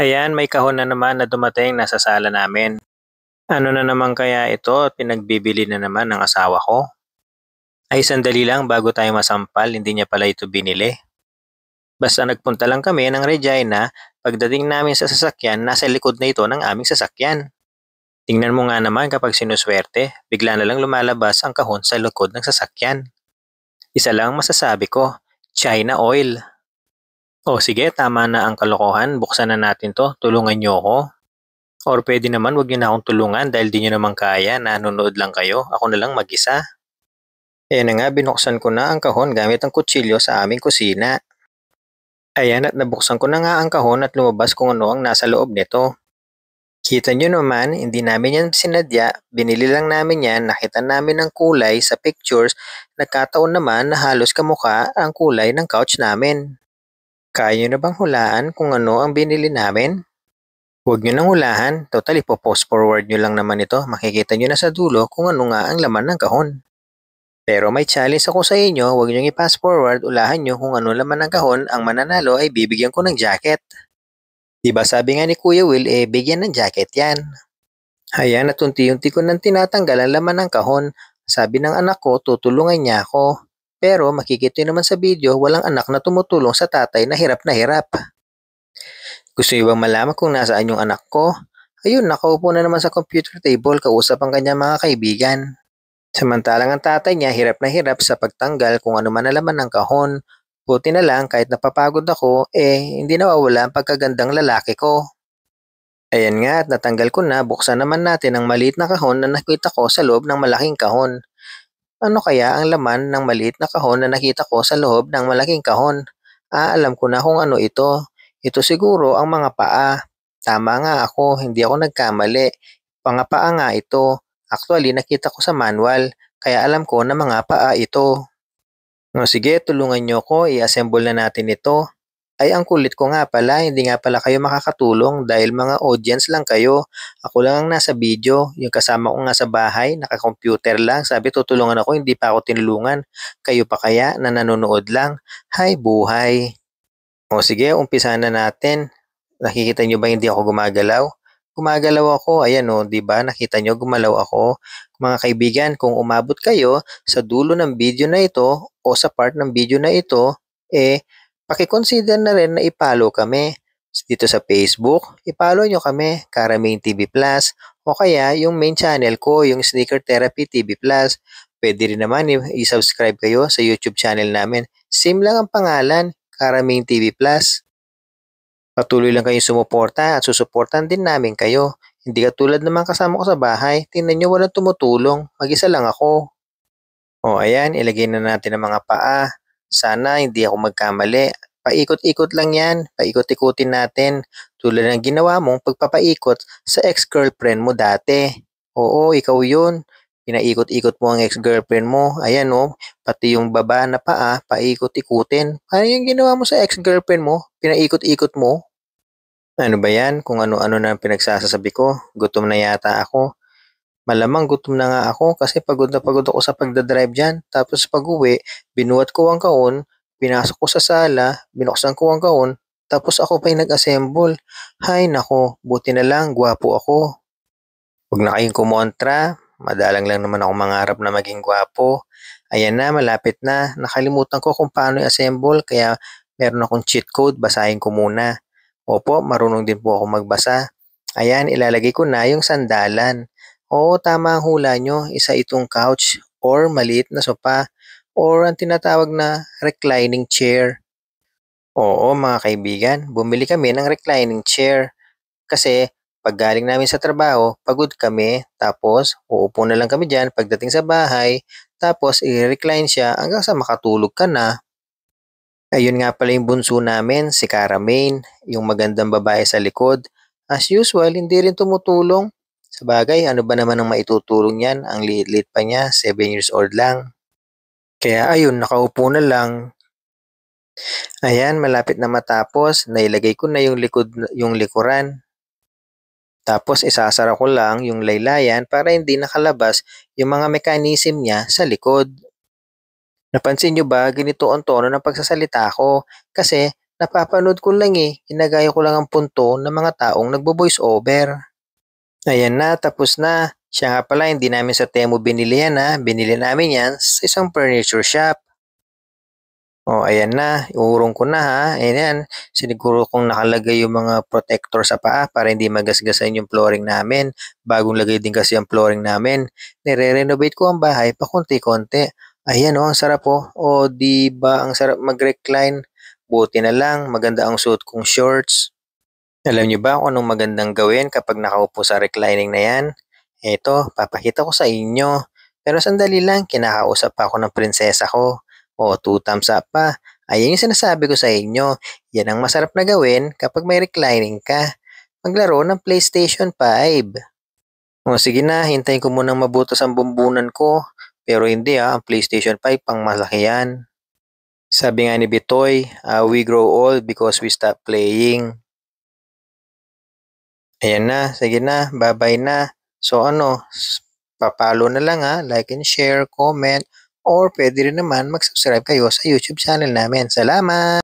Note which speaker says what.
Speaker 1: Ayan, may kahon na naman na dumating na sa sala namin. Ano na naman kaya ito at pinagbibili na naman ng asawa ko? Ay sandali lang bago tayo masampal, hindi niya pala ito binili. Basta nagpunta lang kami ng Regina, pagdating namin sa sasakyan, nasa likod na ito ng aming sasakyan. Tingnan mo nga naman kapag sinuswerte, bigla na lang lumalabas ang kahon sa likod ng sasakyan. Isa lang masasabi ko, China oil. O sige, tama na ang kalokohan, buksan na natin to, tulungan niyo ako. Or pwede naman wag niyo na akong tulungan dahil di niyo naman kaya, nanonood lang kayo, ako na lang mag-isa. Ayan na nga, binuksan ko na ang kahon gamit ang kutsilyo sa aming kusina. Ayan at nabuksan ko na nga ang kahon at lumabas kung ano ang nasa loob nito. Kita nyo naman, hindi namin yan sinadya, binili lang namin yan, nakita namin ang kulay sa pictures, nagkataon naman na halos kamukha ang kulay ng couch namin. Kaya nyo na bang hulaan kung ano ang binili namin? Huwag nyo nang hulahan, total ipopost forward nyo lang naman ito, makikita nyo na sa dulo kung ano nga ang laman ng kahon. Pero may challenge ako sa inyo, huwag nyo i-pass forward, ulahan nyo kung ano laman ng kahon, ang mananalo ay bibigyan ko ng jacket. Diba sabi nga ni Kuya Will, bigyan ng jacket yan. Ayan at unti-unti ko nang tinatanggal ang laman ng kahon. Sabi ng anak ko, tutulungan niya ako. Pero makikita naman sa video, walang anak na tumutulong sa tatay na hirap na hirap. Gusto niyo bang malaman kung nasaan yung anak ko? Ayun, nakaupo na naman sa computer table, kausap ang kanyang mga kaibigan. Samantalang ang tatay niya hirap na hirap sa pagtanggal kung ano man ang laman ng kahon. Buti na lang kahit napapagod ako, hindi nawawala ang pagkagandang lalaki ko. Ayan nga at natanggal ko na, buksan naman natin ang maliit na kahon na nakita ko sa loob ng malaking kahon. Ano kaya ang laman ng maliit na kahon na nakita ko sa loob ng malaking kahon? Alam ko na kung ano ito. Ito siguro ang mga paa. Tama nga ako, hindi ako nagkamali. Mga paa nga ito. Actually, nakita ko sa manual, kaya alam ko na mga paa ito. No, sige, tulungan nyo ko, i-assemble na natin ito. Ay, ang kulit ko nga pala, hindi nga pala kayo makakatulong dahil mga audience lang kayo. Ako lang ang nasa video, yung kasama ko nga sa bahay, naka-computer lang. Sabi, tutulungan ako, hindi pa ako tinulungan. Kayo pa kaya na nanonood lang? Hay, buhay. O sige, umpisa na natin. Nakikita nyo ba hindi ako gumagalaw? Gumagalaw ako, ayan o, di ba? Nakita nyo, gumalaw ako. Mga kaibigan, kung umabot kayo sa dulo ng video na ito o sa part ng video na ito, pakiconsider na rin na i-follow kami. Dito sa Facebook, i-follow nyo kami, Karamain TV Plus, o kaya yung main channel ko, yung Sneaker Therapy TV Plus. Pwede rin naman i-subscribe kayo sa YouTube channel namin. Same lang ang pangalan, Karamain TV Plus. Patuloy lang kayong sumuporta at susuportan din namin kayo. Hindi katulad ng mga kasama ko sa bahay, tingnan nyo walang tumutulong, mag-isa lang ako. O ayan, ilagay na natin ang mga paa. Sana hindi ako magkamali. Paikot-ikot lang yan, paikot-ikutin natin. Tulad ng ginawa mong pagpapaikot sa ex-girlfriend mo dati. Oo, ikaw yun. Pinaikot-ikot mo ang ex-girlfriend mo. Ayan o, pati yung baba na paa, paikot-ikutin. Ano yung ginawa mo sa ex-girlfriend mo? Pinaikot-ikot mo? Ano ba yan? Kung ano-ano na ang pinagsasabi ko. Gutom na yata ako. Malamang gutom na nga ako kasi pagod na pagod ako sa pagdadrive dyan. Tapos pag-uwi, binuhat ko ang kahon, pinasok ko sa sala, binuksan ko ang kahon, tapos ako pa yung nag-assemble. Hay nako, buti na lang, gwapo ako. Huwag na kayong kumontra, madalang lang naman ako mangarap na maging gwapo. Ayan na, malapit na. Nakalimutan ko kung paano i-assemble kaya meron akong cheat code, basahin ko muna. Opo, marunong din po ako magbasa. Ayan, ilalagay ko na yung sandalan. Oo, tama ang hula nyo. Isa itong couch or maliit na sopa or ang tinatawag na reclining chair. Oo, mga kaibigan, bumili kami ng reclining chair kasi pag galing namin sa trabaho, pagod kami, tapos uupo na lang kami dyan pagdating sa bahay, tapos i-recline siya hanggang sa makatulog ka na. Ayun nga pala yung bunso namin, si Caramain, yung magandang babae sa likod. As usual, hindi rin tumutulong. Sabagay, ano ba naman ang maitutulong yan? Ang liit-liit pa niya, 7 years old lang. Kaya ayun, nakaupo na lang. Ayan, malapit na matapos, nailagay ko na yung likuran. Tapos isasara ko lang yung laylayan para hindi nakalabas yung mga mechanism niya sa likod. Napansin nyo ba ganito ang tono ng pagsasalita ko? Kasi Napapanood ko lang ginagaya ko lang ang punto ng mga taong nagbo-voice over. Ayan na, tapos na. Siya nga pala, hindi namin sa Temu binili yan binili namin yan sa isang furniture shop. Oh, ayan na, iurong ko na ayan, siniguro kong nakalagay yung mga protector sa paa para hindi magasgasan yung flooring namin. Bagong lagay din kasi ang flooring namin. Nire-renovate ko ang bahay pa konti-konti. Ayan ang sarap O, di ba ang sarap mag-recline? Buti na lang, maganda ang suot kong shorts. Alam niyo ba kung anong magandang gawin kapag nakaupo sa reclining na yan? Eto, papakita ko sa inyo. Pero sandali lang, kinakausap pa ako ng prinsesa ko. O, 2 thumbs up pa. Ayan yung sinasabi ko sa inyo. Yan ang masarap na gawin kapag may reclining ka. Maglaro ng PlayStation 5. O sige na, hintayin ko munang mabutas ang bumbunan ko. Pero hindi ang PlayStation 5 pang malaki yan. Sabi nga ni Bitoy, we grow old because we stop playing. Ayan na, sige na, bye-bye na. So papalo na lang like and share, comment, or pwede rin naman mag-subscribe kayo sa YouTube channel namin. Salamat!